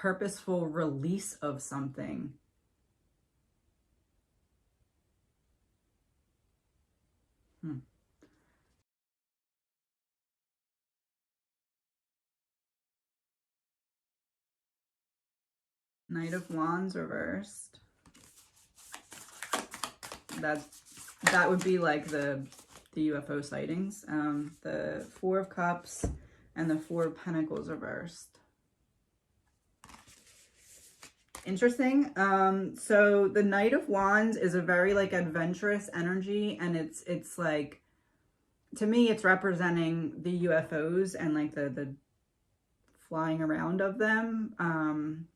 purposeful release of something. Knight of Wands reversed. That would be like the UFO sightings. The Four of Cups and the Four of Pentacles reversed. Interesting. So the Knight of Wands is a very like adventurous energy, and it's like, to me, it's representing the UFOs and like the flying around of them.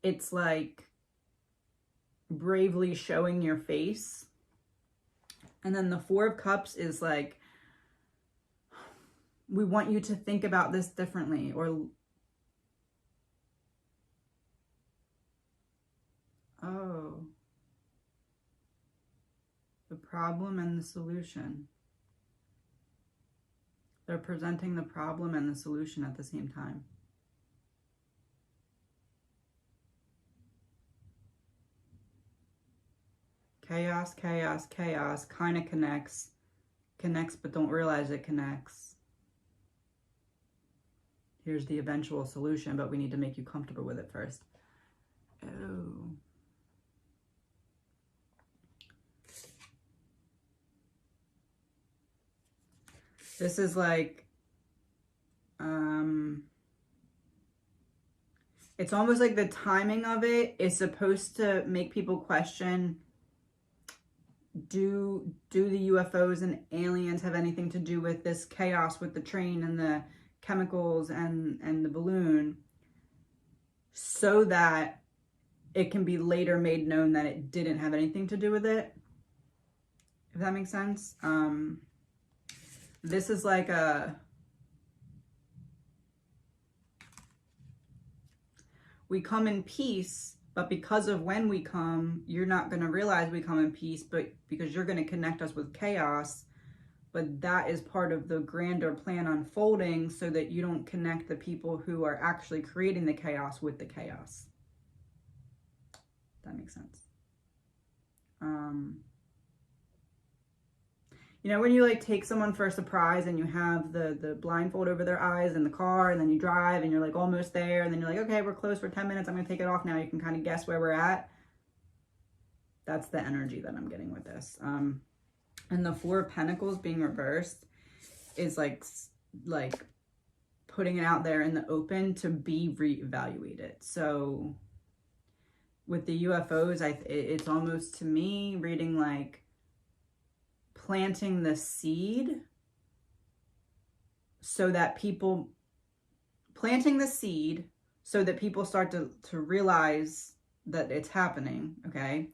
It's like bravely showing your face. And then the Four of Cups is like, we want you to think about this differently, or oh, the problem and the solution. They're presenting the problem and the solution at the same time. Chaos, chaos, chaos kind of connects, but don't realize it connects. Here's the eventual solution, but we need to make you comfortable with it first. Oh. This is like, it's almost like the timing of it is supposed to make people question, do the UFOs and aliens have anything to do with this chaos with the train and the chemicals and the balloon, so that it can be later made known that it didn't have anything to do with it, if that makes sense. This is like we come in peace, but because of when we come, you're not going to realize we come in peace, but because you're going to connect us with chaos. But that is part of the grander plan unfolding, so that you don't connect the people who are actually creating the chaos with the chaos. That makes sense. You know, when you like take someone for a surprise and you have the blindfold over their eyes in the car, and then you drive and you're like almost there, and then you're like, okay, we're close for 10 minutes. I'm going to take it off now. You can kind of guess where we're at. That's the energy that I'm getting with this. And the Four of Pentacles being reversed is like putting it out there in the open to be reevaluated. So with the UFOs, it's almost, to me, reading like planting the seed, so that people start to realize that it's happening, okay?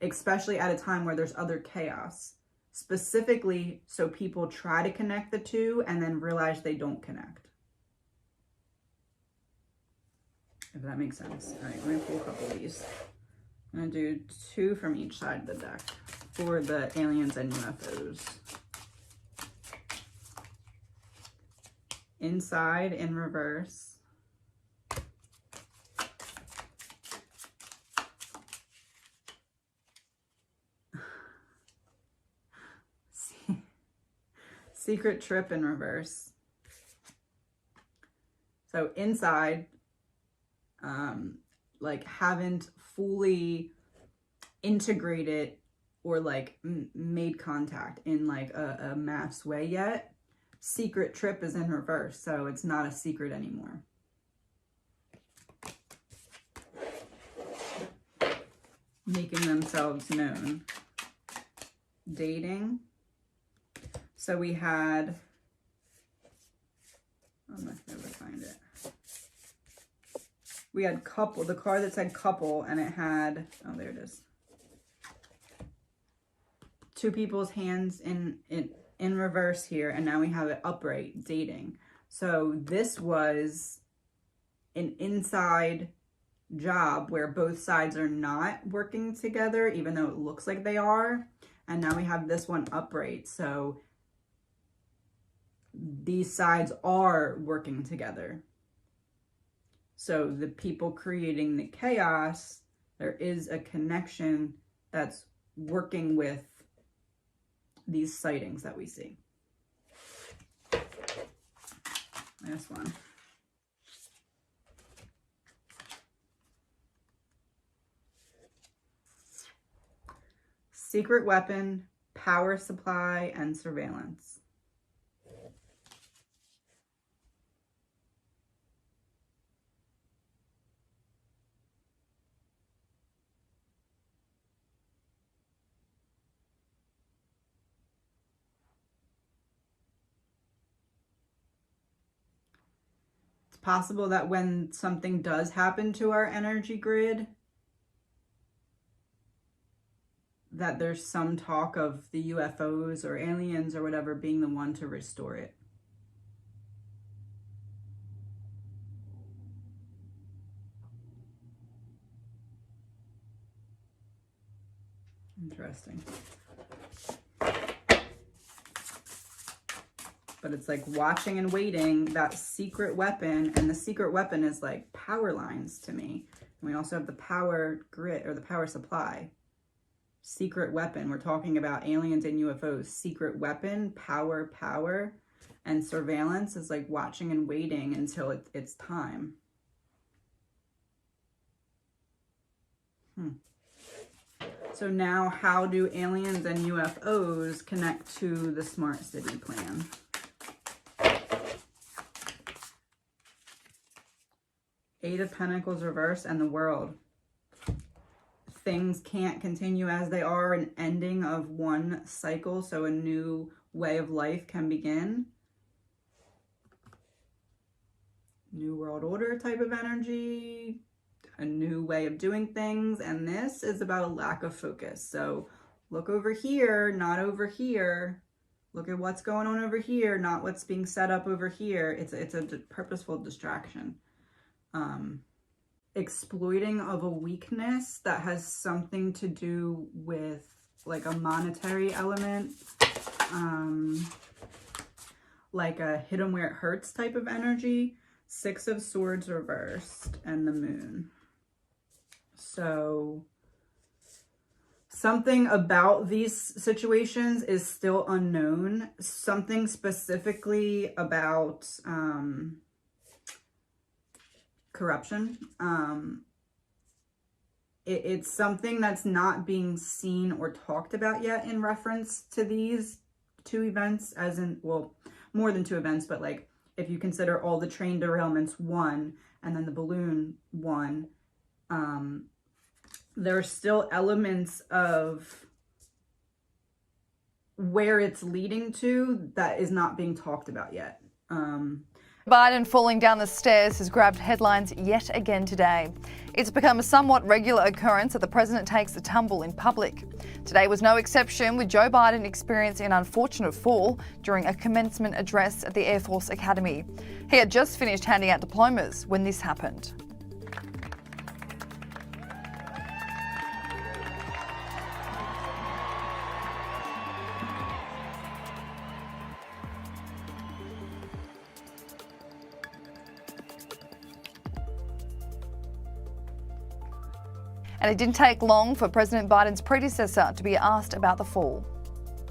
Especially at a time where there's other chaos. Specifically, so people try to connect the two and then realize they don't connect. If that makes sense. All right, I'm going to pull a couple of these. I'm going to do 2 from each side of the deck for the aliens and UFOs. Inside in reverse. Secret trip in reverse. So inside, like haven't fully integrated or like made contact in like a mass way yet. Secret trip is in reverse, so it's not a secret anymore. Making themselves known. Dating. So we had, I must never find it. We had couple, the card that said couple, and it had, oh, there it is. 2 people's hands in reverse here, and now we have it upright, dating. So this was an inside job where both sides are not working together, even though it looks like they are. And now we have this one upright. So these sides are working together. So the people creating the chaos, there is a connection that's working with these sightings that we see. Last one. Secret weapon, power supply, and surveillance. It's possible that when something does happen to our energy grid, that there's some talk of the UFOs or aliens or whatever being the one to restore it. Interesting. But it's like watching and waiting, that secret weapon, and the secret weapon is like power lines to me. And we also have the power grid or the power supply. Secret weapon, we're talking about aliens and UFOs. Secret weapon, power, and surveillance is like watching and waiting until it's time. So now, how do aliens and UFOs connect to the smart city plan? Eight of Pentacles reversed and the World. Things can't continue as they are, an ending of one cycle, so a new way of life can begin. New world order type of energy, a new way of doing things, and this is about a lack of focus. So look over here, not over here. Look at what's going on over here, not what's being set up over here. It's a purposeful distraction. Exploiting of a weakness that has something to do with like a monetary element, like a hit 'em where it hurts type of energy. Six of Swords reversed and the Moon. So something about these situations is still unknown. Something specifically about corruption. It's something that's not being seen or talked about yet in reference to these two events, as in, well, more than two events, but like if you consider all the train derailments one and then the balloon one, there are still elements of where it's leading to that is not being talked about yet. Biden falling down the stairs has grabbed headlines yet again today. It's become a somewhat regular occurrence that the president takes a tumble in public. Today was no exception, with Joe Biden experiencing an unfortunate fall during a commencement address at the Air Force Academy. He had just finished handing out diplomas when this happened. And it didn't take long for President Biden's predecessor to be asked about the fall.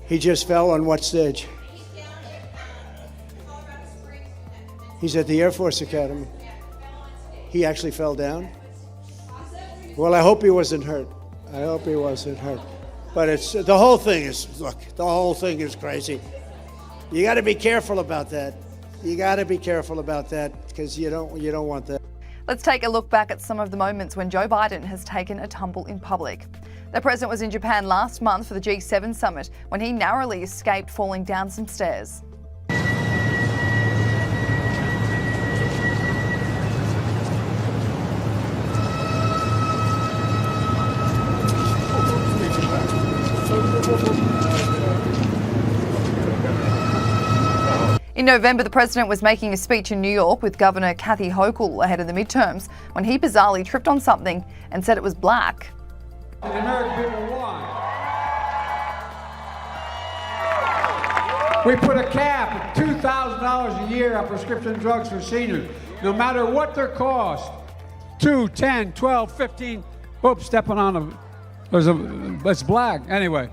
He just fell on what stage? He's at the Air Force Academy. He actually fell down? Well, I hope he wasn't hurt. I hope he wasn't hurt. But it's the whole thing is, look, the whole thing is crazy. You got to be careful about that. You got to be careful about that because you don't want that. Let's take a look back at some of the moments when Joe Biden has taken a tumble in public. The president was in Japan last month for the G7 summit when he narrowly escaped falling down some stairs. In November, the president was making a speech in New York with Governor Kathy Hochul ahead of the midterms when he bizarrely tripped on something and said it was black. The American people want. We put a cap of $2,000 a year on prescription drugs for seniors, no matter what their cost. 2, 10, 12, 15. Oops, stepping on it's black. Anyway.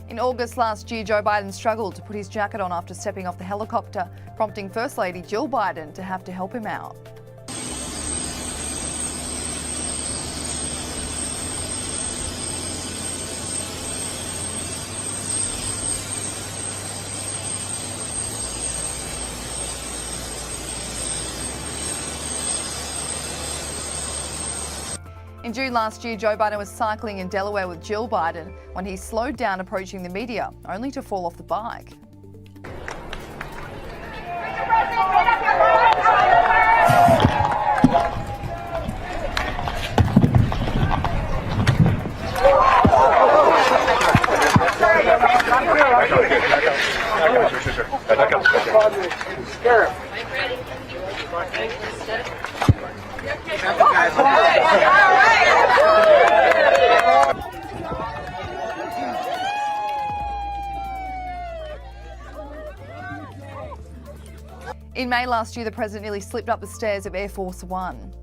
In August last year, Joe Biden struggled to put his jacket on after stepping off the helicopter, prompting First Lady Jill Biden to have to help him out. In June last year, Joe Biden was cycling in Delaware with Jill Biden when he slowed down approaching the media, only to fall off the bike. In May last year, the president nearly slipped up the stairs of Air Force One.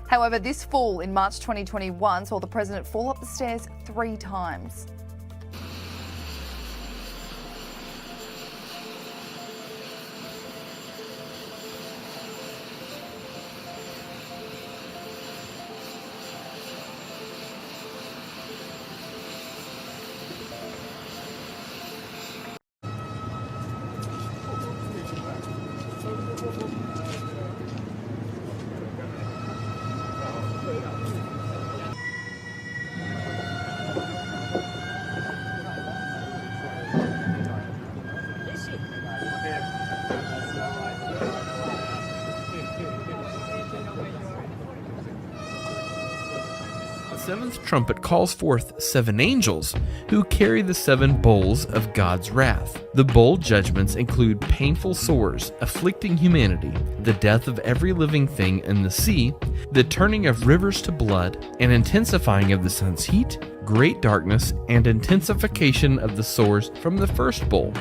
However, this fall in March 2021 saw the president fall up the stairs 3 times. The seventh trumpet calls forth 7 angels who carry the 7 bowls of God's wrath. The bowl judgments include painful sores afflicting humanity, the death of every living thing in the sea, the turning of rivers to blood, an intensifying of the sun's heat, great darkness, and intensification of the sores from the first bowl.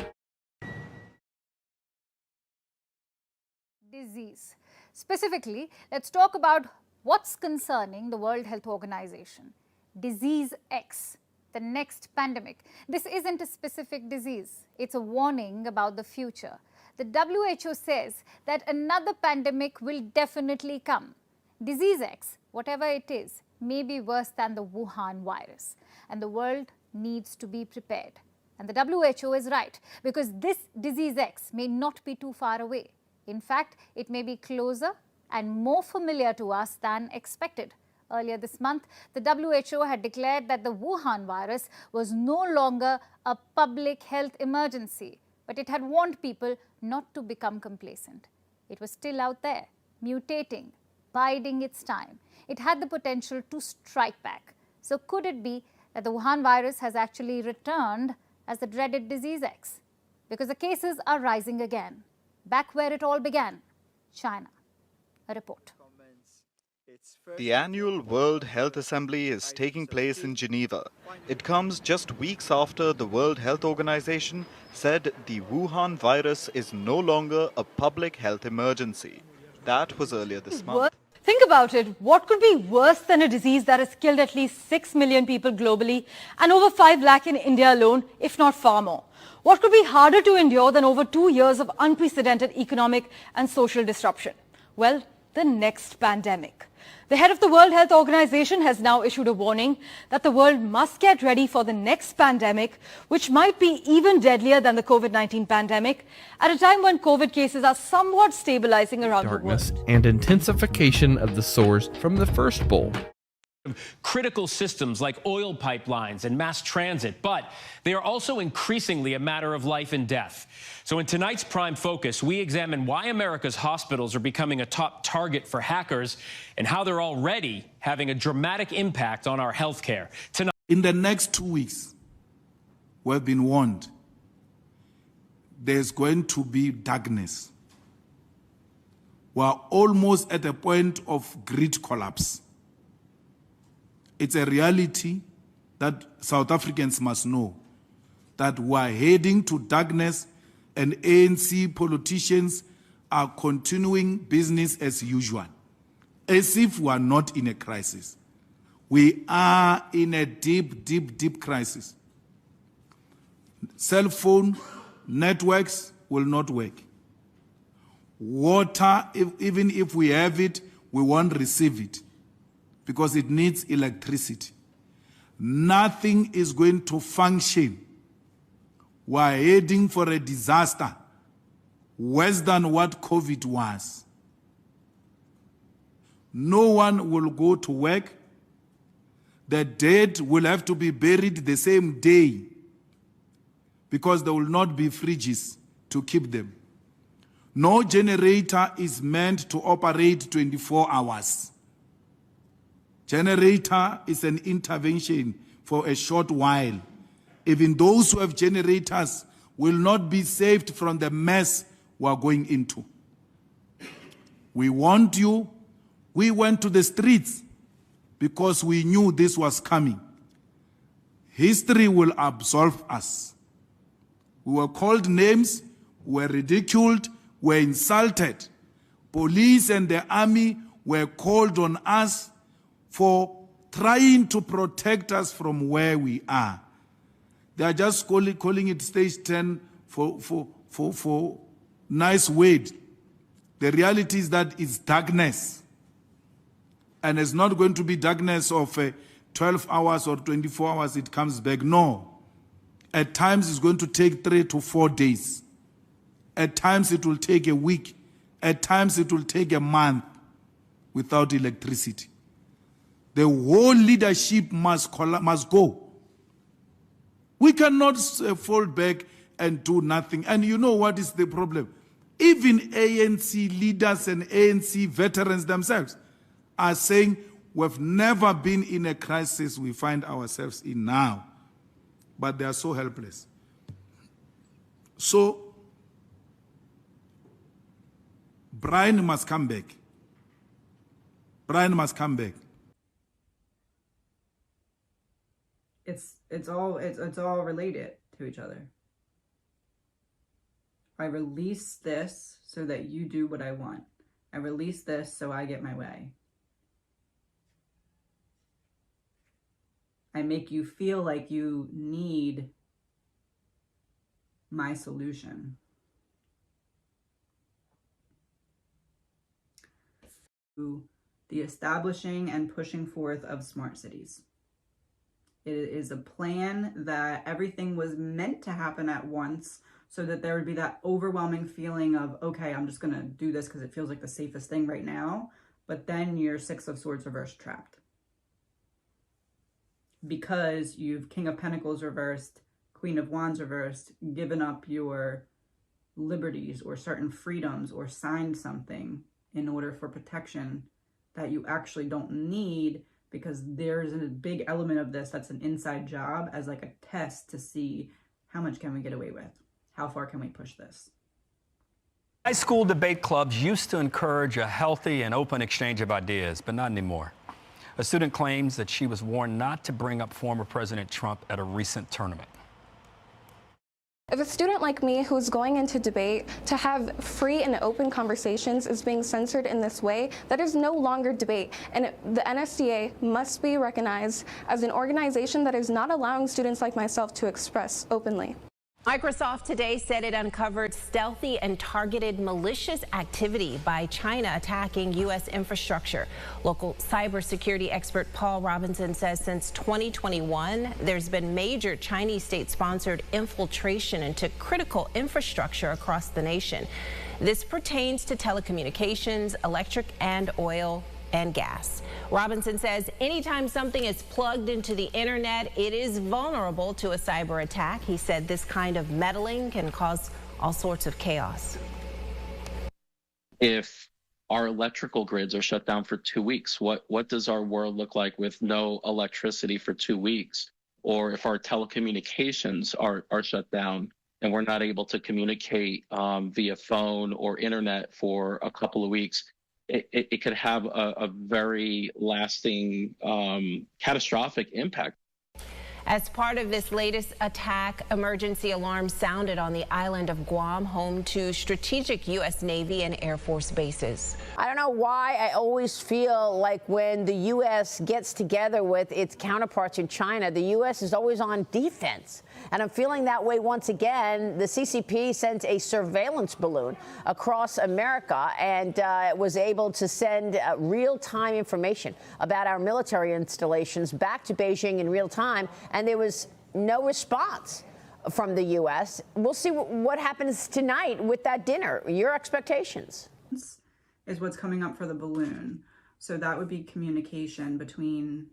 Disease. Specifically, let's talk about what's concerning the World Health Organization. Disease X, the next pandemic. This isn't a specific disease. It's a warning about the future. The WHO says that another pandemic will definitely come. Disease X, whatever it is, may be worse than the Wuhan virus. And the world needs to be prepared. And the WHO is right, because this disease X may not be too far away. In fact, it may be closer and more familiar to us than expected. Earlier this month, the WHO had declared that the Wuhan virus was no longer a public health emergency, but it had warned people not to become complacent. It was still out there, mutating, biding its time. It had the potential to strike back. So could it be that the Wuhan virus has actually returned as the dreaded disease X? Because the cases are rising again, back where it all began, China. A report. The annual World Health Assembly is taking place in Geneva. It comes just weeks after the World Health Organization said the Wuhan virus is no longer a public health emergency. That was earlier this month. Think about it. What could be worse than a disease that has killed at least 6 million people globally and over 5 lakh in India alone, if not far more? What could be harder to endure than over 2 years of unprecedented economic and social disruption? Well, the next pandemic. The head of the World Health Organization has now issued a warning that the world must get ready for the next pandemic, which might be even deadlier than the COVID-19 pandemic, at a time when COVID cases are somewhat stabilizing around the world. Darkness and intensification of the sores from the first bowl. Critical systems like oil pipelines and mass transit, but they are also increasingly a matter of life and death. So in tonight's Prime Focus, we examine why America's hospitals are becoming a top target for hackers and how they're already having a dramatic impact on our healthcare. Tonight, in the next 2 weeks, we've been warned, there's going to be darkness. We're almost at the point of grid collapse. It's a reality that South Africans must know, that we're heading to darkness and ANC politicians are continuing business as usual, as if we are not in a crisis. We are in a deep, deep, deep crisis. Cell phone networks will not work. Water, even if we have it, we won't receive it because it needs electricity. Nothing is going to function. We're heading for a disaster worse than what COVID was. No one will go to work. The dead will have to be buried the same day because there will not be fridges to keep them. No generator is meant to operate 24 hours. Generator is an intervention for a short while. Even those who have generators will not be saved from the mess we are going into. We want you. We went to the streets because we knew this was coming. History will absolve us. We were called names, we were ridiculed, we were insulted. Police and the army were called on us for trying to protect us from where we are. They are just calling it stage 10 for nice word. The reality is that it's darkness. And it's not going to be darkness of 12 hours or 24 hours, it comes back. No. At times it's going to take 3 to 4 days. At times it will take a week. At times it will take a month without electricity. The whole leadership must go. We cannot fall back and do nothing. And you know what is the problem? Even ANC leaders and ANC veterans themselves are saying we've never been in a crisis we find ourselves in now. But they are so helpless. So, Brian must come back. Brian must come back. It's all related to each other. I release this so that you do what I want. I release this so I get my way. I make you feel like you need my solution. The establishing and pushing forth of smart cities. It is a plan that everything was meant to happen at once so that there would be that overwhelming feeling of, okay, I'm just going to do this because it feels like the safest thing right now. But then you're Six of Swords reversed trapped. Because you've King of Pentacles reversed, Queen of Wands reversed, given up your liberties or certain freedoms or signed something in order for protection that you actually don't need, because there's a big element of this that's an inside job as like a test to see how much can we get away with? How far can we push this? High school debate clubs used to encourage a healthy and open exchange of ideas, but not anymore. A student claims that she was warned not to bring up former President Trump at a recent tournament. If a student like me who's going into debate to have free and open conversations is being censored in this way, that is no longer debate. And the NSDA must be recognized as an organization that is not allowing students like myself to express openly. Microsoft today said it uncovered stealthy and targeted malicious activity by China attacking U.S. infrastructure. Local cybersecurity expert Paul Robinson says since 2021, there's been major Chinese state-sponsored infiltration into critical infrastructure across the nation. This pertains to telecommunications, electric and oil and gas. Robinson says anytime something is plugged into the internet, it is vulnerable to a cyber attack. He said this kind of meddling can cause all sorts of chaos. If our electrical grids are shut down for 2 weeks, what does our world look like with no electricity for 2 weeks? Or if our telecommunications are shut down and we're not able to communicate via phone or internet for a couple of weeks, it could have a very lasting, catastrophic impact. As part of this latest attack, emergency alarms sounded on the island of Guam, home to strategic U.S. Navy and Air Force bases. I don't know why I always feel like when the U.S. gets together with its counterparts in China, the U.S. is always on defense. And I'm feeling that way once again. The CCP sent a surveillance balloon across America and was able to send real-time information about our military installations back to Beijing in real time. And there was no response from the U.S. We'll see what happens tonight with that dinner. Your expectations? Is what's coming up for the balloon. So that would be communication between,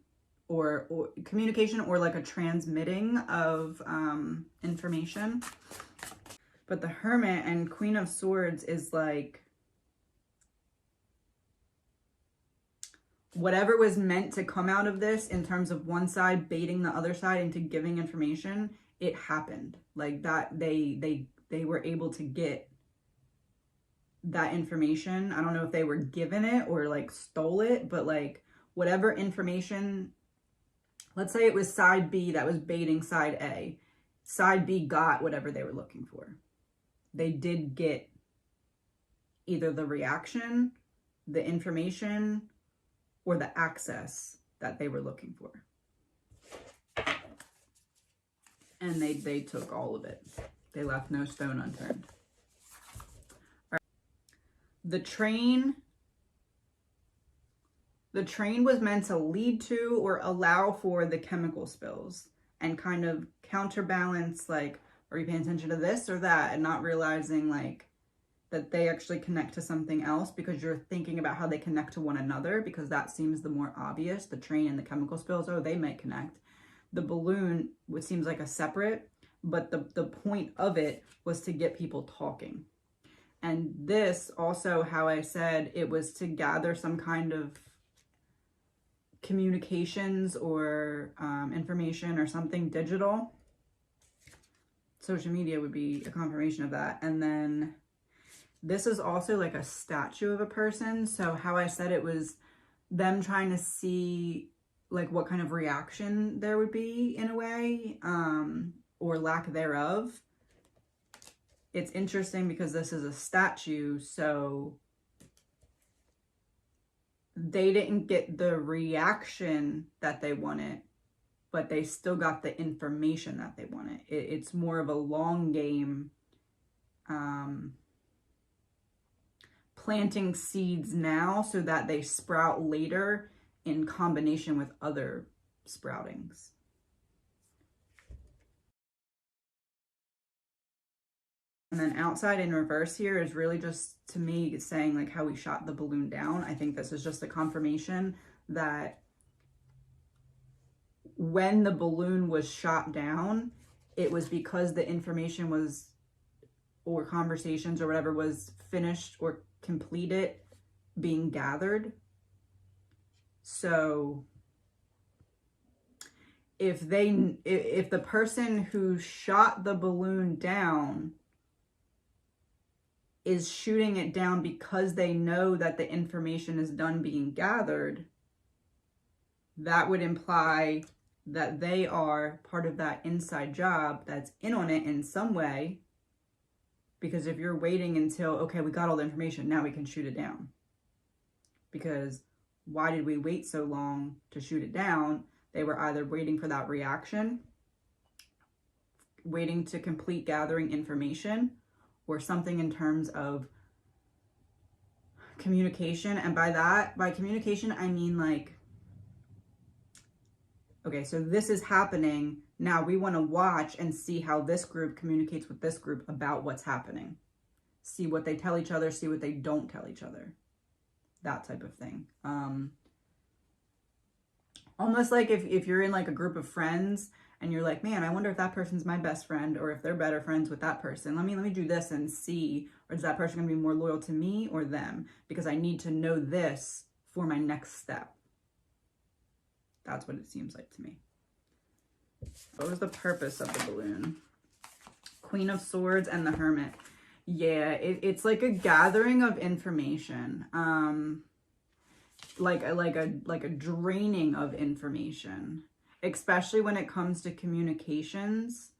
or communication or like a transmitting of information. But the Hermit and Queen of Swords is like, whatever was meant to come out of this in terms of one side baiting the other side into giving information, it happened. Like that, they were able to get that information. I don't know if they were given it or like stole it, but like whatever information, let's say it was side B that was baiting side A. Side B got whatever they were looking for. They did get either the reaction, the information, or the access that they were looking for. And they took all of it. They left no stone unturned. Right. The train was meant to lead to or allow for the chemical spills and kind of counterbalance, like, are you paying attention to this or that, and not realizing like that they actually connect to something else because you're thinking about how they connect to one another, because that seems the more obvious. The train and the chemical spills, oh, they might connect. The balloon, which seems like a separate, but the point of it was to get people talking. And this also, how I said, it was to gather some kind of communications or information or something digital. Social media would be a confirmation of that. And then this is also like a statue of a person. So how I said it was them trying to see like what kind of reaction there would be in a way, or lack thereof. It's interesting because this is a statue, so they didn't get the reaction that they wanted, but they still got the information that they wanted. It's more of a long game, planting seeds now so that they sprout later in combination with other sproutings. And then outside in reverse here is really just, to me, saying like how we shot the balloon down. I think this is just a confirmation that when the balloon was shot down, it was because the information was, or conversations or whatever was finished or completed being gathered. So if the person who shot the balloon down is shooting it down because they know that the information is done being gathered, that would imply that they are part of that inside job that's in on it in some way. Because if you're waiting until, okay, we got all the information, now we can shoot it down. Because why did we wait so long to shoot it down? They were either waiting for that reaction, waiting to complete gathering information, or something in terms of communication. And by communication, I mean like, okay, so this is happening. Now we want to watch and see how this group communicates with this group about what's happening. See what they tell each other, see what they don't tell each other. That type of thing. Almost like if you're in like a group of friends and you're like, man, I wonder if that person's my best friend or if they're better friends with that person. Let me do this and see, or is that person gonna be more loyal to me or them? Because I need to know this for my next step. That's what it seems like to me. What was the purpose of the balloon? Queen of Swords and the Hermit. Yeah, it's like a gathering of information. like a draining of information, especially when it comes to communications.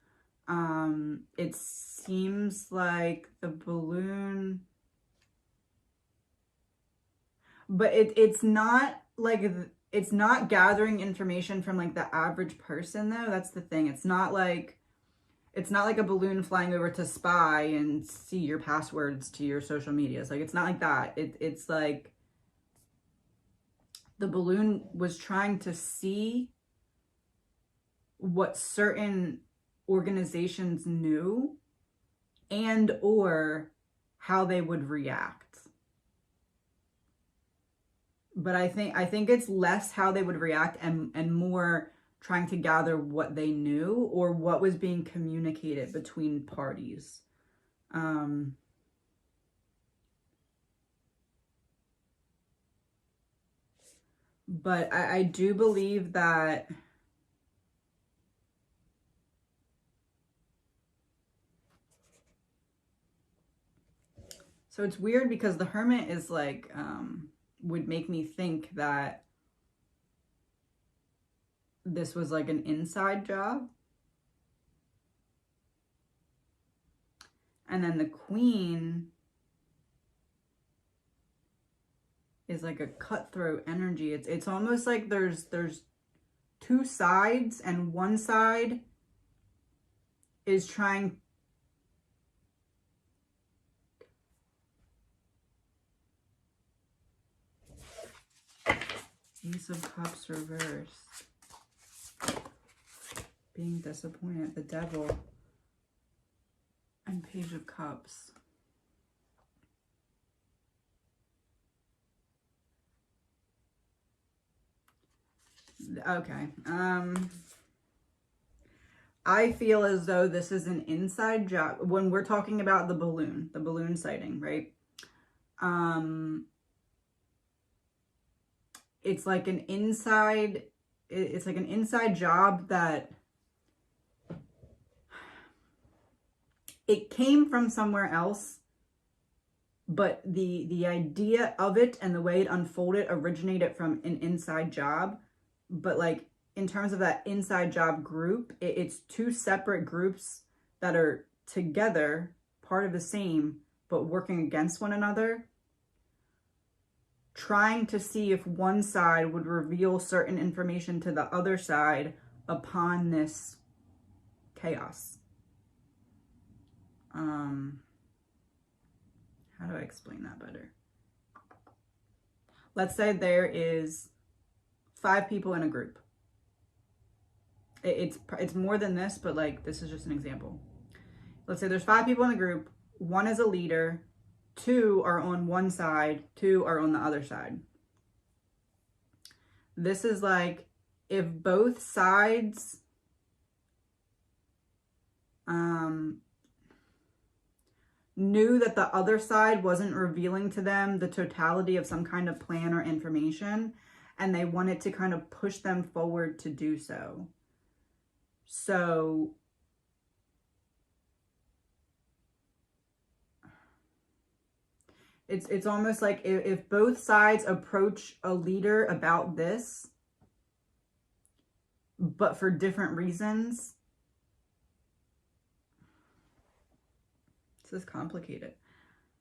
It seems like the balloon, but it's not like, it's not gathering information from like the average person though. That's the thing. It's not like a balloon flying over to spy and see your passwords to your social medias. Like, it's not like that. It's like the balloon was trying to see what certain organizations knew and or how they would react. But I think it's less how they would react and more trying to gather what they knew or what was being communicated between parties. But I do believe that so it's weird because the Hermit is like, would make me think that this was like an inside job. And then the Queen is like a cutthroat energy. It's almost like there's two sides, and one side is trying Ace of Cups reversed. Being disappointed, the Devil, and Page of Cups. Okay. I feel as though this is an inside job when we're talking about the balloon sighting, right? It's like an inside job that it came from somewhere else, but the idea of it and the way it unfolded originated from an inside job. But like in terms of that inside job group, it's two separate groups that are together, part of the same, but working against one another, trying to see if one side would reveal certain information to the other side upon this chaos. How do I explain that better? Let's say there is 5 people in a group. It's more than this, but like this is just an example. Let's say there's 5 people in the group. 1 is a leader. 2 are on one side. 2 are on the other side. This is like if both sides knew that the other side wasn't revealing to them the totality of some kind of plan or information, and they wanted to kind of push them forward to do so. So it's almost like if both sides approach a leader about this, but for different reasons. This is complicated.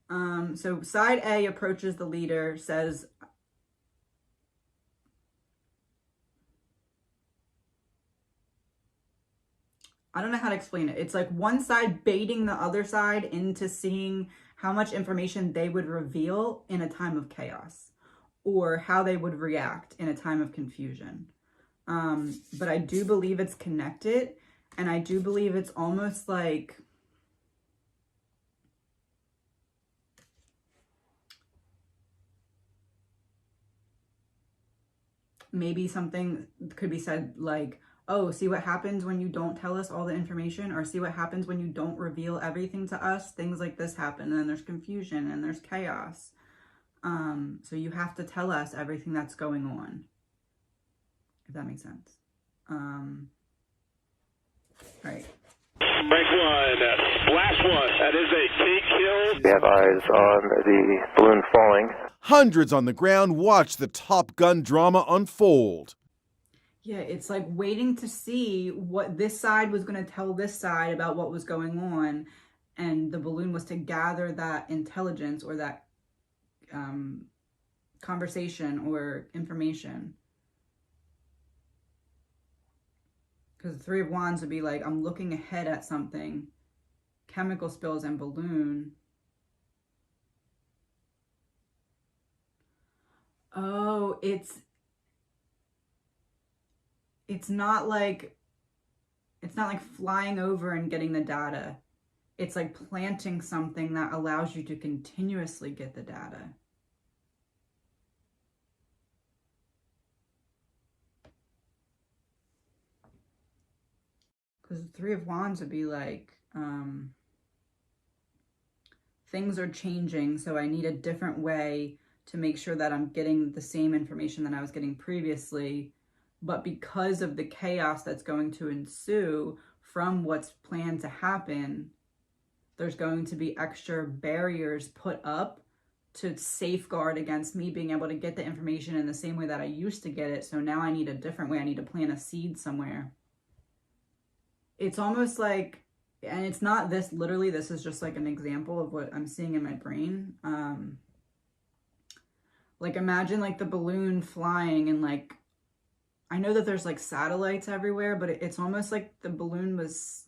So side A approaches the leader, says, I don't know how to explain it. It's like one side baiting the other side into seeing how much information they would reveal in a time of chaos, or how they would react in a time of confusion. But I do believe it's connected, and I do believe it's almost like maybe something could be said like, oh, see what happens when you don't tell us all the information, or see what happens when you don't reveal everything to us. Things like this happen, and then there's confusion and there's chaos. So you have to tell us everything that's going on, if that makes sense. All right. Rank 1, splash 1. That is a big kill. We have eyes on the balloon falling. Hundreds on the ground watch the Top Gun drama unfold. Yeah, it's like waiting to see what this side was going to tell this side about what was going on. And the balloon was to gather that intelligence or that conversation or information. Because the Three of Wands would be like, I'm looking ahead at something. Chemical spills and balloon. Oh, it's not like flying over and getting the data. It's like planting something that allows you to continuously get the data. Because the Three of Wands would be like, things are changing, so I need a different way to make sure that I'm getting the same information that I was getting previously. But because of the chaos that's going to ensue from what's planned to happen, there's going to be extra barriers put up to safeguard against me being able to get the information in the same way that I used to get it. So now I need a different way. I need to plant a seed somewhere. It's almost like, and it's not this literally, this is just like an example of what I'm seeing in my brain. Like imagine like the balloon flying and like, I know that there's like satellites everywhere, but it's almost like the balloon was,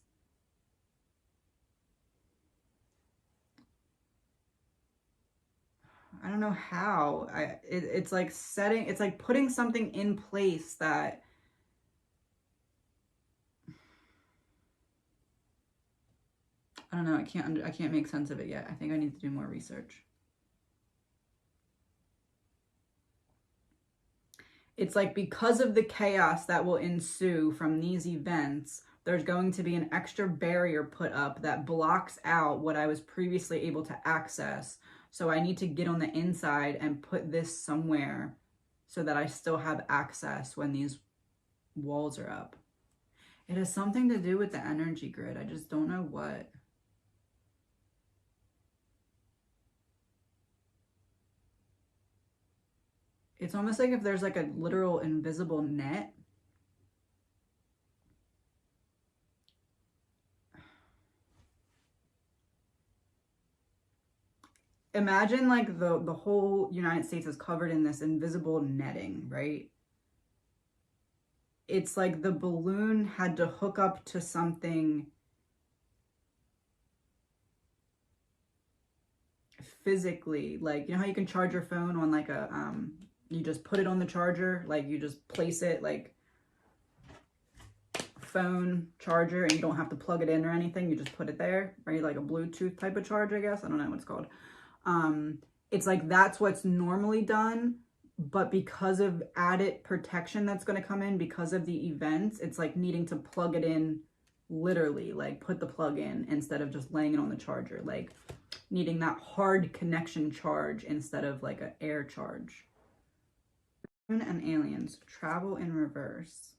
I don't know how, it's like setting, it's like putting something in place that, I don't know, I can't make sense of it yet. I think I need to do more research. It's like because of the chaos that will ensue from these events, there's going to be an extra barrier put up that blocks out what I was previously able to access. So I need to get on the inside and put this somewhere so that I still have access when these walls are up. It has something to do with the energy grid. I just don't know what. It's almost like if there's like a literal invisible net. Imagine like the whole United States is covered in this invisible netting, right? It's like the balloon had to hook up to something physically. Like, you know how you can charge your phone on like a, you just put it on the charger, like you just place it like phone charger and you don't have to plug it in or anything. You just put it there, right? Like a Bluetooth type of charger, I guess. I don't know what it's called. It's like that's what's normally done, but because of added protection that's going to come in because of the events, it's like needing to plug it in literally, like put the plug in instead of just laying it on the charger, like needing that hard connection charge instead of like an air charge. And aliens, travel in reverse,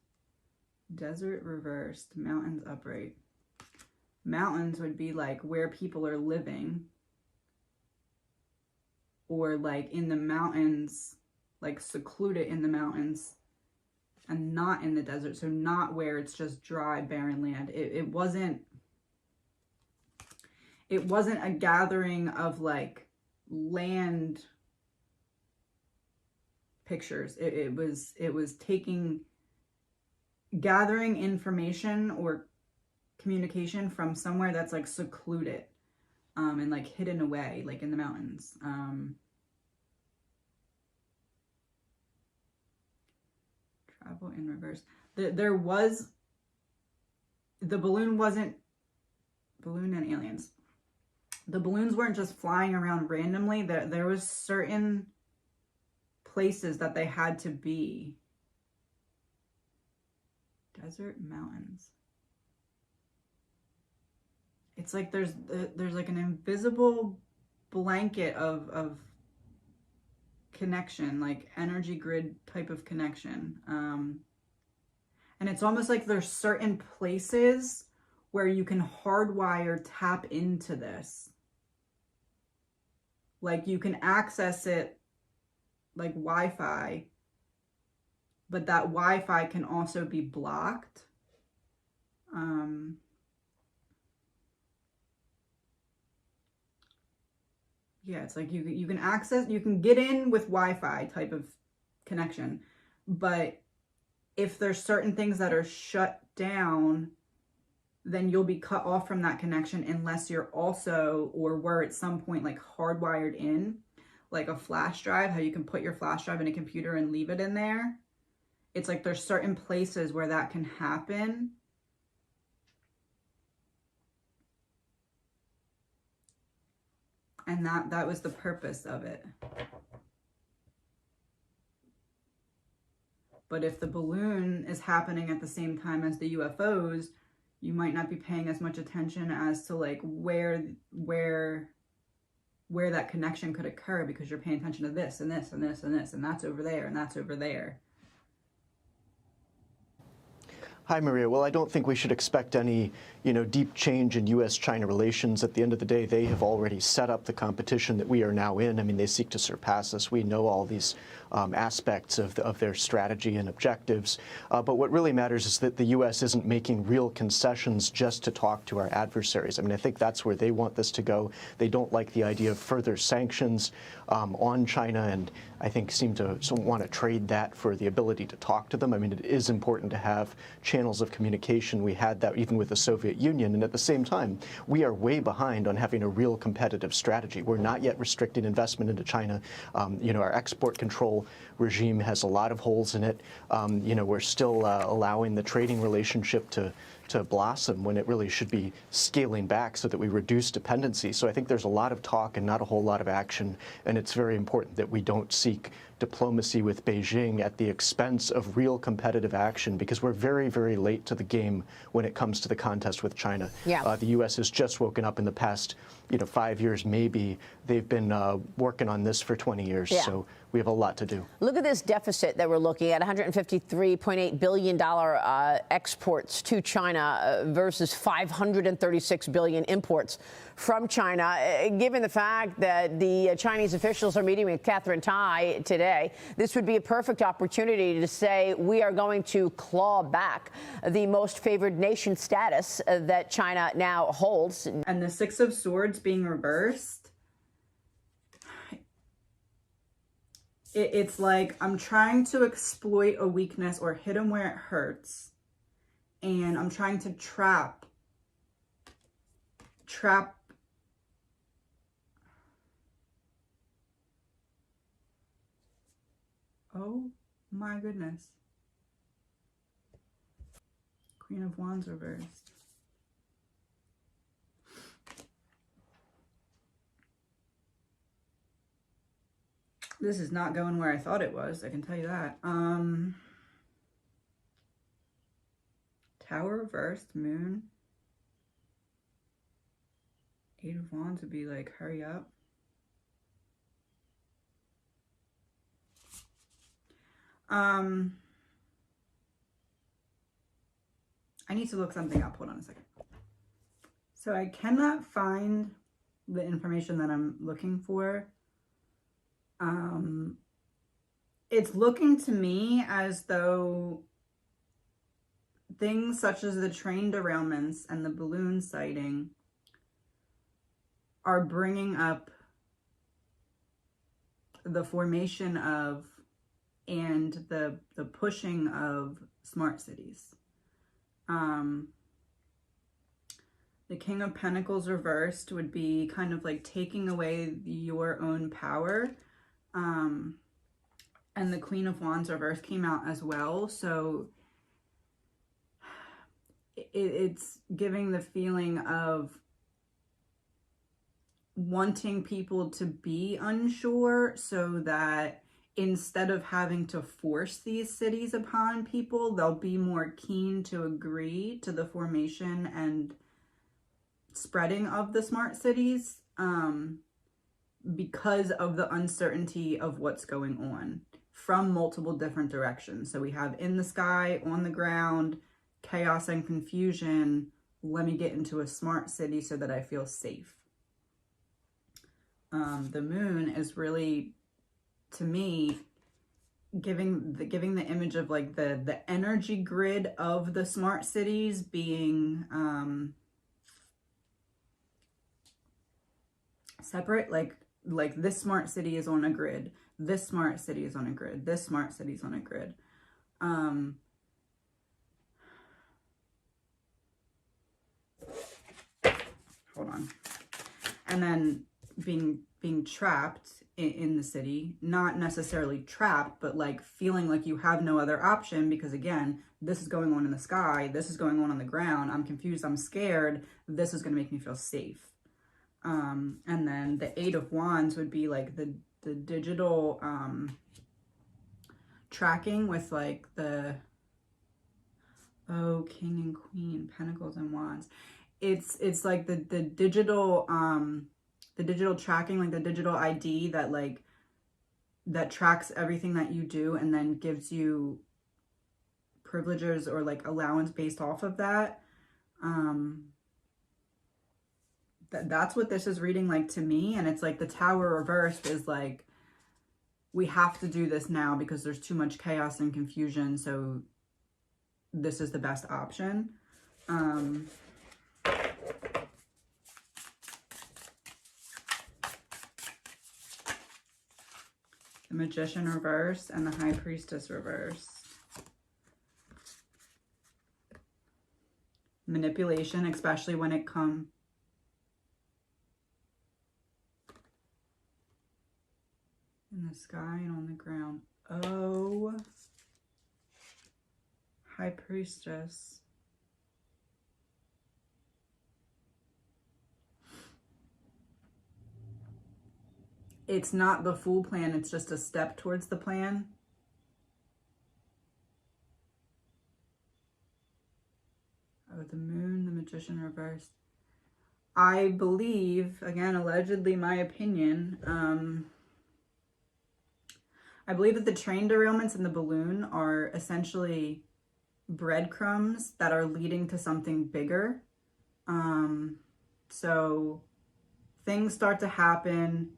desert reversed, mountains upright. Mountains would be like where people are living, or like in the mountains, like secluded in the mountains and not in the desert. So not where it's just dry, barren land. It wasn't a gathering of like land pictures. It was gathering information or communication from somewhere that's like secluded and like hidden away, like in the mountains. Travel in reverse. There was, the balloon wasn't, balloon and aliens. The balloons weren't just flying around randomly. There was certain places that they had to be. Desert, mountains. It's like there's like an invisible blanket of connection, like energy grid type of connection. And it's almost like there's certain places where you can hardwire tap into this. Like you can access it like Wi-Fi, but that Wi-Fi can also be blocked. Yeah, it's like you can access, you can get in with Wi-Fi type of connection, but if there's certain things that are shut down, then you'll be cut off from that connection unless you're also, or were at some point, like hardwired in, like a flash drive, how you can put your flash drive in a computer and leave it in there. It's like there's certain places where that can happen. And that was the purpose of it. But if the balloon is happening at the same time as the UFOs, you might not be paying as much attention as to like where that connection could occur, because you're paying attention to this and this and this and this, and that's over there and that's over there. Hi, Maria. Well, I don't think we should expect any, deep change in U.S. China relations. At the end of the day, they have already set up the competition that we are now in. I mean, they seek to surpass us. We know all these aspects of their strategy and objectives. But what really matters is that the U.S. isn't making real concessions just to talk to our adversaries. I mean, I think that's where they want this to go. They don't like the idea of further sanctions on China, and I think seem to want to trade that for the ability to talk to them. I mean, it is important to have channels of communication. We had that even with the Soviet Union, and at the same time, we are way behind on having a real competitive strategy. We're not yet restricting investment into China. Our export control regime has a lot of holes in it. We're still allowing the trading relationship to blossom when it really should be scaling back so that we reduce dependency. So I think there's a lot of talk and not a whole lot of action, and it's very important that we don't seek diplomacy with Beijing at the expense of real competitive action, because we're very, very late to the game when it comes to the contest with China. Yeah. The U.S. has just woken up in the past 5 years maybe. They've been working on this for 20 years, yeah. So we have a lot to do. Look at this deficit that we're looking at, $153.8 billion exports to China versus $536 billion imports from China. Given the fact that the Chinese officials are meeting with Catherine Tai today, this would be a perfect opportunity to say we are going to claw back the most favored nation status that China now holds. And the Six of Swords being reversed, it's like I'm trying to exploit a weakness or hit them where it hurts, and I'm trying to trap. Oh my goodness. Queen of Wands reversed. This is not going where I thought it was, I can tell you that. Tower reversed, Moon. Eight of Wands would be like, hurry up. I need to look something up. Hold on a second. So I cannot find the information that I'm looking for. It's looking to me as though things such as the train derailments and the balloon sighting are bringing up the formation of and the pushing of smart cities. The King of Pentacles reversed would be kind of like taking away your own power. And the Queen of Wands reversed came out as well. So it's giving the feeling of wanting people to be unsure, so that instead of having to force these cities upon people, they'll be more keen to agree to the formation and spreading of the smart cities, because of the uncertainty of what's going on from multiple different directions. So we have in the sky, on the ground, chaos and confusion let me get into a smart city so that I feel safe. The moon is really, to me, giving the image of like the energy grid of the smart cities being separate. Like this smart city is on a grid, this smart city is on a grid, this smart city is on a grid. Hold on. And then being trapped in the city, not necessarily trapped, but like feeling like you have no other option, because again, this is going on in the sky, this is going on the ground, I'm confused, I'm scared, this is going to make me feel safe. And then the 8 of Wands would be like the digital tracking with like the King and Queen, Pentacles and Wands. It's like the digital tracking, like the digital ID that like that tracks everything that you do and then gives you privileges or like allowance based off of that. That's what this is reading like to me. And it's like the Tower reversed is like, we have to do this now because there's too much chaos and confusion, so this is the best option. The Magician reverse and the High Priestess reverse. Manipulation, especially when it comes in the sky and on the ground. Oh, High Priestess. It's not the full plan, it's just a step towards the plan. Oh, the Moon, the Magician reversed. I believe, again, allegedly my opinion, I believe that the train derailments and the balloon are essentially breadcrumbs that are leading to something bigger. So things start to happen.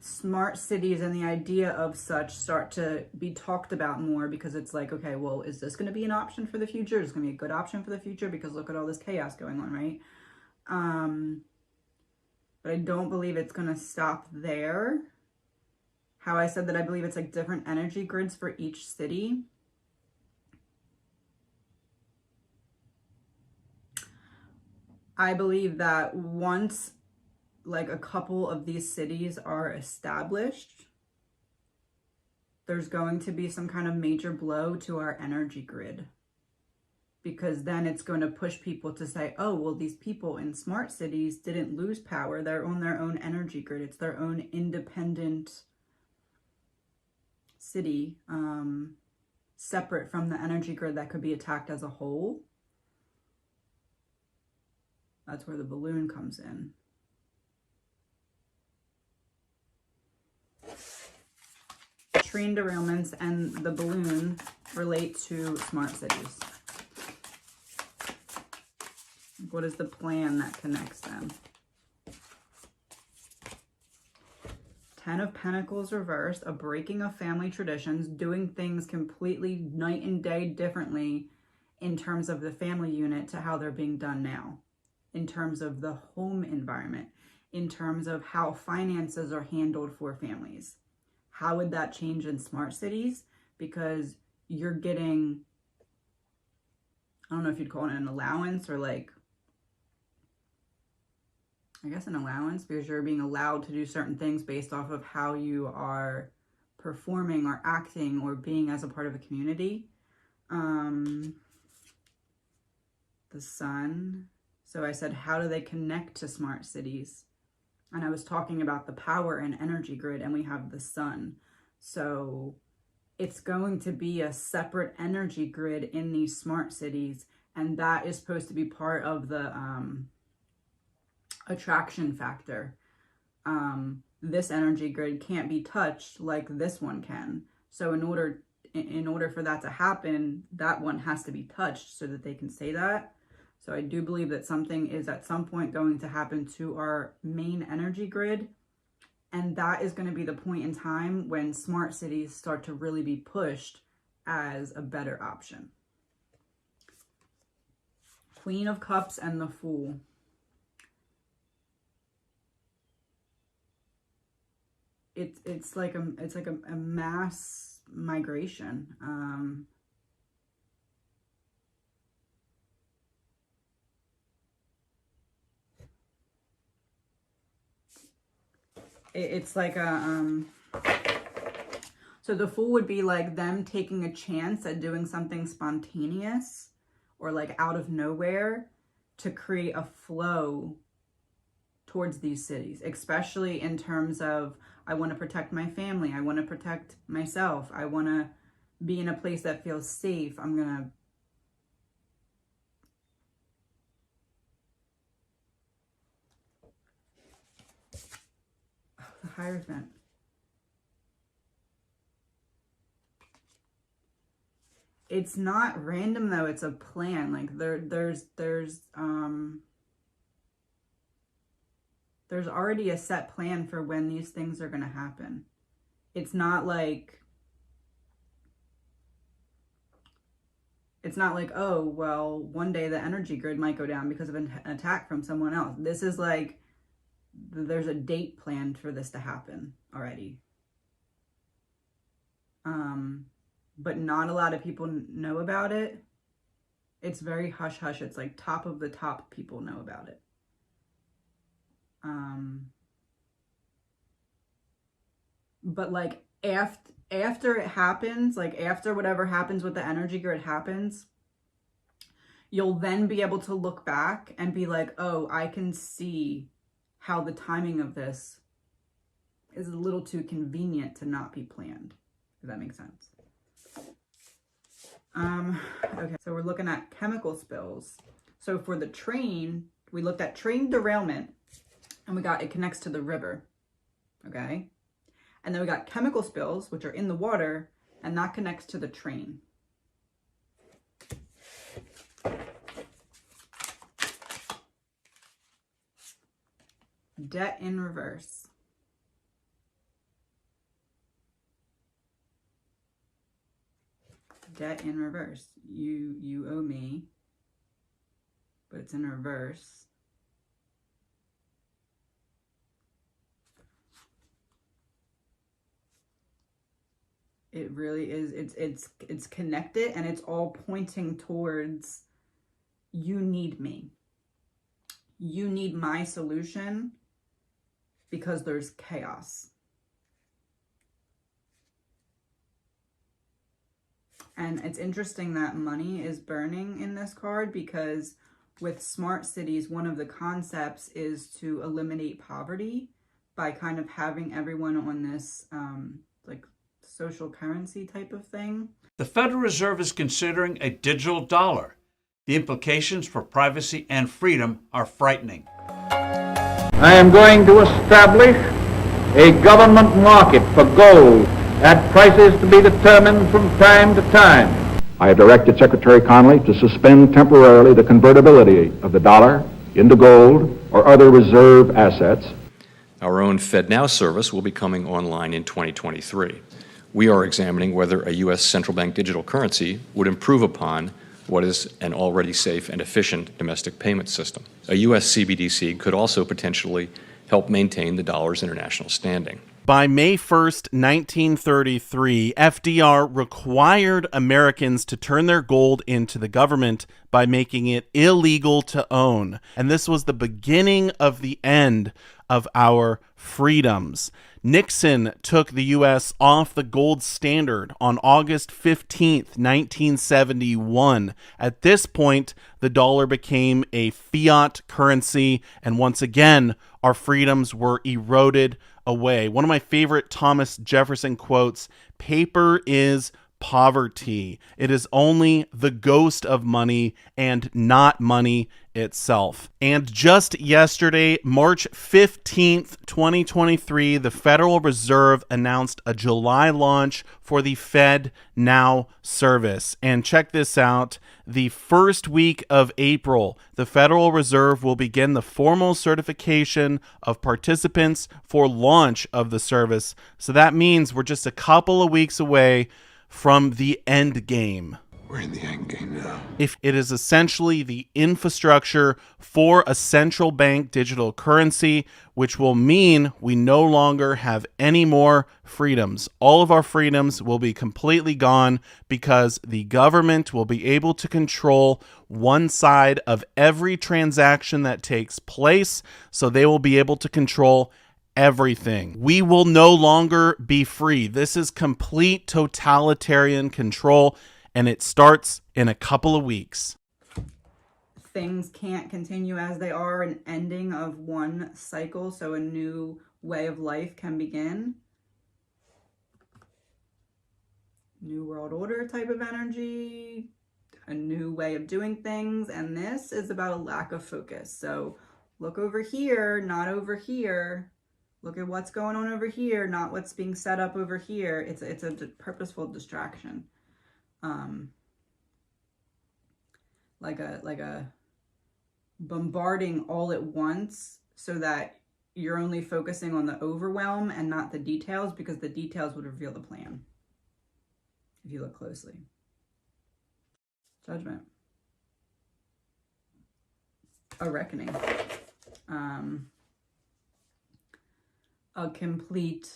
Smart cities and the idea of such start to be talked about more, because it's like, okay, well, is this going to be an option for the future? Is it going to be a good option for the future? Because look at all this chaos going on, right? But I don't believe it's going to stop there. How I said that I believe it's like different energy grids for each city. I believe that once like a couple of these cities are established, there's going to be some kind of major blow to our energy grid, because then it's going to push people to say, oh, well, these people in smart cities didn't lose power. They're on their own energy grid. It's their own independent city, separate from the energy grid that could be attacked as a whole. That's where the balloon comes in. Train derailments and the balloon relate to smart cities. What is the plan that connects them? 10 of Pentacles reversed, a breaking of family traditions, doing things completely night and day differently in terms of the family unit to how they're being done now, in terms of the home environment, in terms of how finances are handled for families. How would that change in smart cities? Because you're getting, I don't know if you'd call it an allowance or like, I guess an allowance, because you're being allowed to do certain things based off of how you are performing or acting or being as a part of a community. The Sun. So I said, how do they connect to smart cities? And I was talking about the power and energy grid, and we have the Sun. So it's going to be a separate energy grid in these smart cities, and that is supposed to be part of the attraction factor. This energy grid can't be touched like this one can. So in order for that to happen, that one has to be touched so that they can say that. So I do believe that something is at some point going to happen to our main energy grid. And that is going to be the point in time when smart cities start to really be pushed as a better option. Queen of Cups and the Fool. It's like a mass migration. It's like a so the Fool would be like them taking a chance at doing something spontaneous or like out of nowhere to create a flow towards these cities, especially in terms of, I want to protect my family, I want to protect myself, I want to be in a place that feels safe. I'm gonna the Hierophant. It's not random though, it's a plan. Like there's already a set plan for when these things are going to happen. It's not like, oh, well, one day the energy grid might go down because of an attack from someone else. This is like, there's a date planned for this to happen already. But not a lot of people know about it. It's very hush-hush. It's like top of the top people know about it. But like after it happens, like after whatever happens with the energy grid happens, you'll then be able to look back and be like, oh, I can see how the timing of this is a little too convenient to not be planned, if that makes sense. Okay, so we're looking at chemical spills. So for the train, we looked at train derailment, and we got it connects to the river, okay? And then we got chemical spills, which are in the water, and that connects to the train. Debt in reverse. Debt in reverse. You owe me, but it's in reverse. It really is. It's connected, and it's all pointing towards, you need me. You need my solution because there's chaos. And it's interesting that money is burning in this card, because with smart cities, one of the concepts is to eliminate poverty by kind of having everyone on this like social currency type of thing. The Federal Reserve is considering a digital dollar. The implications for privacy and freedom are frightening. I am going to establish a government market for gold at prices to be determined from time to time. I have directed Secretary Connally to suspend temporarily the convertibility of the dollar into gold or other reserve assets. Our own FedNow service will be coming online in 2023. We are examining whether a U.S. central bank digital currency would improve upon what is an already safe and efficient domestic payment system. A U.S. CBDC could also potentially help maintain the dollar's international standing. By May 1st, 1933, FDR required Americans to turn their gold into the government by making it illegal to own. And this was the beginning of the end of our freedoms. Nixon took the U.S. off the gold standard on August 15th, 1971. At this point, the dollar became a fiat currency, and once again, our freedoms were eroded away. One of my favorite Thomas Jefferson quotes, "Paper is poverty. It is only the ghost of money and not money itself. And just yesterday, March 15th, 2023, the Federal Reserve announced a July launch for the Fed Now service. And check this out. The first week of April, the Federal Reserve will begin the formal certification of participants for launch of the service. So that means we're just a couple of weeks away from the end game. We're in the end game now. If it is essentially the infrastructure for a central bank digital currency, which will mean we no longer have any more freedoms. All of our freedoms will be completely gone because the government will be able to control one side of every transaction that takes place. So they will be able to control everything. We will no longer be free. This is complete totalitarian control, and it starts in a couple of weeks. Things can't continue as they are, an ending of one cycle, so a new way of life can begin. New world order type of energy, a new way of doing things, and this is about a lack of focus. So look over here, not over here. Look at what's going on over here, not what's being set up over here. It's a purposeful distraction. Like a bombarding all at once so that you're only focusing on the overwhelm and not the details, because the details would reveal the plan if you look closely. Judgment. A reckoning. A complete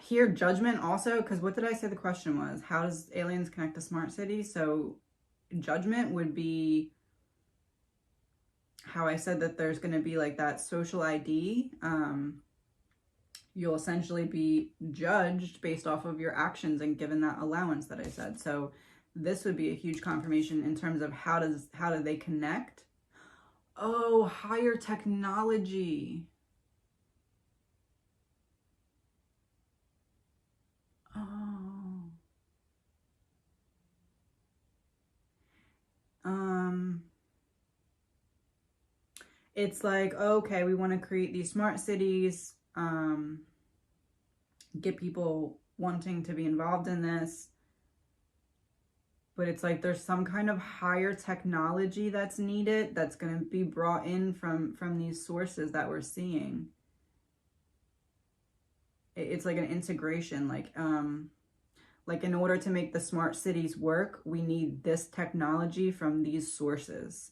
here, judgment also, because what did I say the question was? How does aliens connect to smart cities? So judgment would be how I said that there's going to be like that social ID. You'll essentially be judged based off of your actions and given that allowance that I said. So this would be a huge confirmation in terms of how do they connect? Oh, higher technology. Oh. It's like, okay, we want to create these smart cities, get people wanting to be involved in this. But it's like there's some kind of higher technology that's needed that's going to be brought in from these sources that we're seeing. It's like an integration, like in order to make the smart cities work, we need this technology from these sources.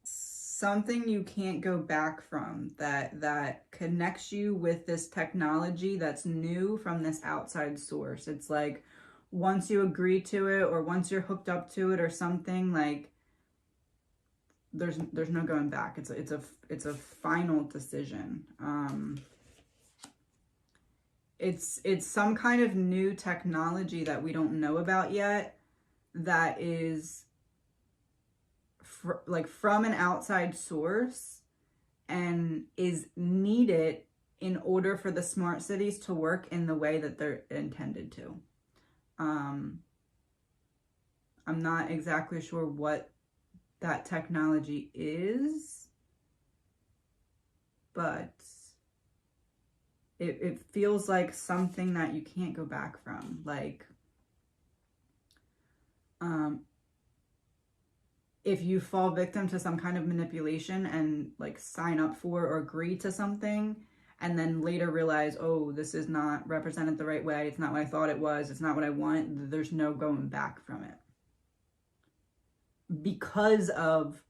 Something you can't go back from that connects you with this technology that's new from this outside source. It's like once you agree to it or once you're hooked up to it or something, like there's no going back. It's a final decision. It's some kind of new technology that we don't know about yet that is from an outside source and is needed in order for the smart cities to work in the way that they're intended to. I'm not exactly sure what that technology is, but it feels like something that you can't go back from. Like, if you fall victim to some kind of manipulation and like sign up for or agree to something and then later realize, oh, this is not represented the right way, it's not what I thought it was, it's not what I want, there's no going back from it. Because of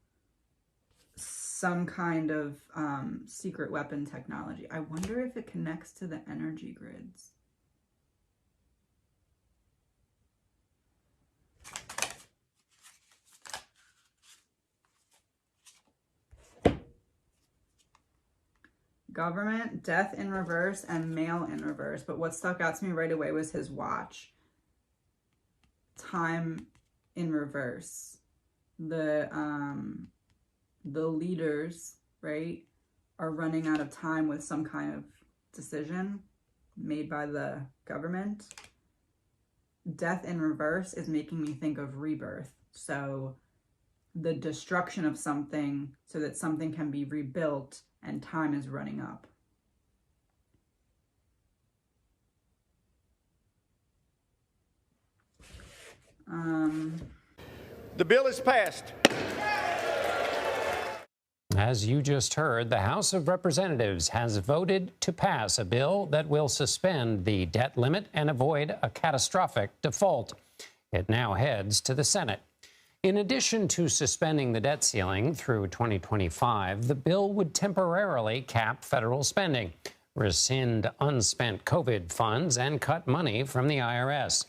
some kind of secret weapon technology. I wonder if it connects to the energy grids. Government, death in reverse, and mail in reverse. But what stuck out to me right away was his watch. Time in reverse. The the leaders, right, are running out of time with some kind of decision made by the government. Death in reverse is making me think of rebirth. So the destruction of something so that something can be rebuilt and time is running up. The bill is passed. As you just heard, the House of Representatives has voted to pass a bill that will suspend the debt limit and avoid a catastrophic default. It now heads to the Senate. In addition to suspending the debt ceiling through 2025, the bill would temporarily cap federal spending, rescind unspent COVID funds, and cut money from the IRS.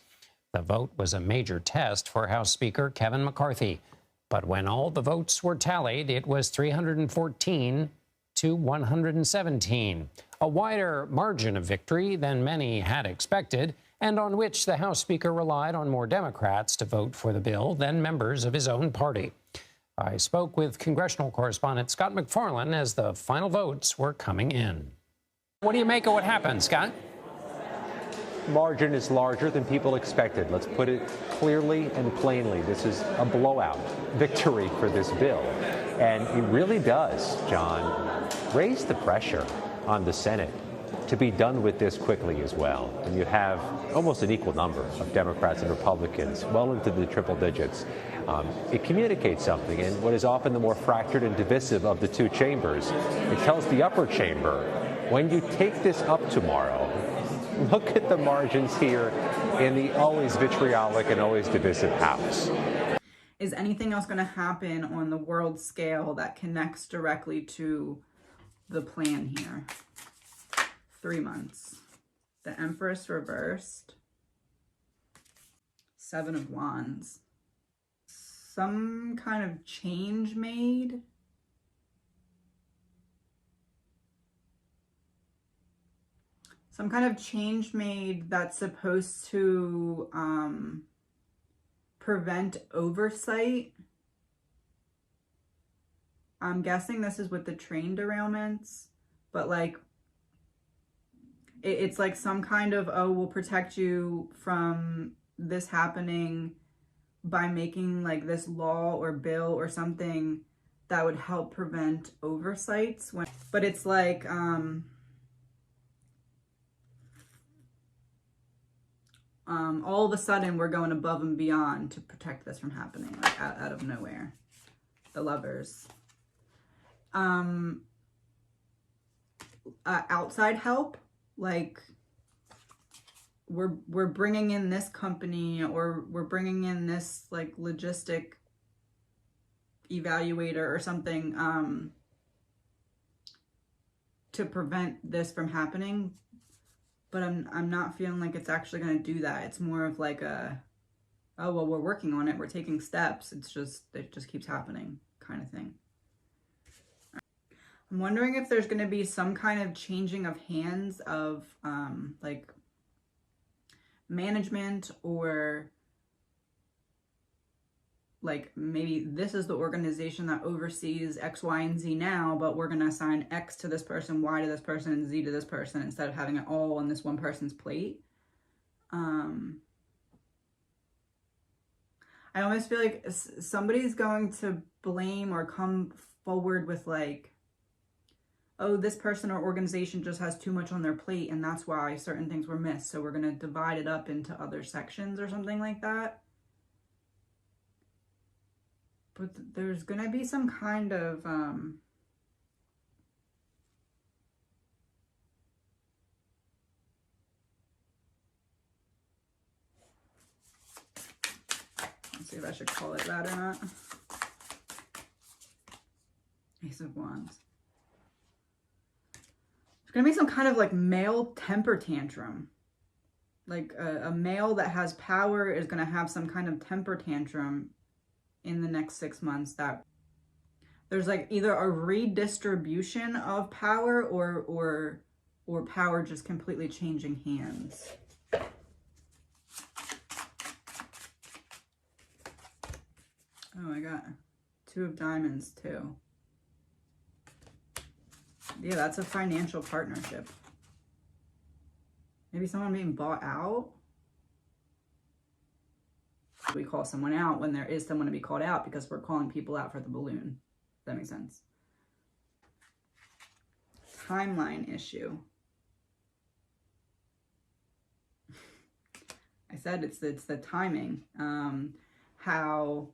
The vote was a major test for House Speaker Kevin McCarthy. But when all the votes were tallied, it was 314 to 117, a wider margin of victory than many had expected, and on which the House Speaker relied on more Democrats to vote for the bill than members of his own party. I spoke with congressional correspondent Scott McFarlane as the final votes were coming in. What do you make of what happened, Scott? Margin is larger than people expected. Let's put it clearly and plainly. This is a blowout victory for this bill. And it really does, John, raise the pressure on the Senate to be done with this quickly as well. And you have almost an equal number of Democrats and Republicans, well into the triple digits. It communicates something, and what is often the more fractured and divisive of the two chambers, it tells the upper chamber, when you take this up tomorrow, look at the margins here in the always vitriolic and always divisive House. Is anything else going to happen on the world scale that connects directly to the plan here? 3 months. The Empress reversed. 7 of Wands. Some kind of change made. Some kind of change made that's supposed to prevent oversight. I'm guessing this is with the train derailments, but like, it's like some kind of, oh, we'll protect you from this happening by making like this law or bill or something that would help prevent oversights. But it's like, all of a sudden we're going above and beyond to protect this from happening, like out of nowhere. The Lovers. Outside help, like we're bringing in this company, or we're bringing in this like logistic evaluator or something to prevent this from happening. But I'm not feeling like it's actually going to do that. It's more of like a, oh, well, we're working on it. We're taking steps. It just keeps happening kind of thing. I'm wondering if there's going to be some kind of changing of hands of like management, or like maybe this is the organization that oversees X, Y, and Z now, but we're going to assign X to this person, Y to this person, and Z to this person instead of having it all on this one person's plate. I almost feel like somebody's going to blame or come forward with like, oh, this person or organization just has too much on their plate and that's why certain things were missed. So we're going to divide it up into other sections or something like that. But there's going to be some kind of, let's see if I should call it that or not. Ace of Wands. There's going to be some kind of like male temper tantrum. Like a male that has power is going to have some kind of temper tantrum in the next 6 months, that there's like either a redistribution of power or power just completely changing hands. Oh, I got 2 of Diamonds too. Yeah, that's a financial partnership. Maybe someone being bought out. We call someone out when there is someone to be called out because we're calling people out for the balloon. Does that make sense? Timeline issue. I said it's the timing. How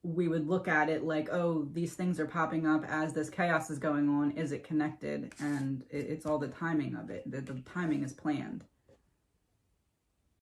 we would look at it like, oh, these things are popping up as this chaos is going on. Is it connected? And it's all the timing of it. The timing is planned.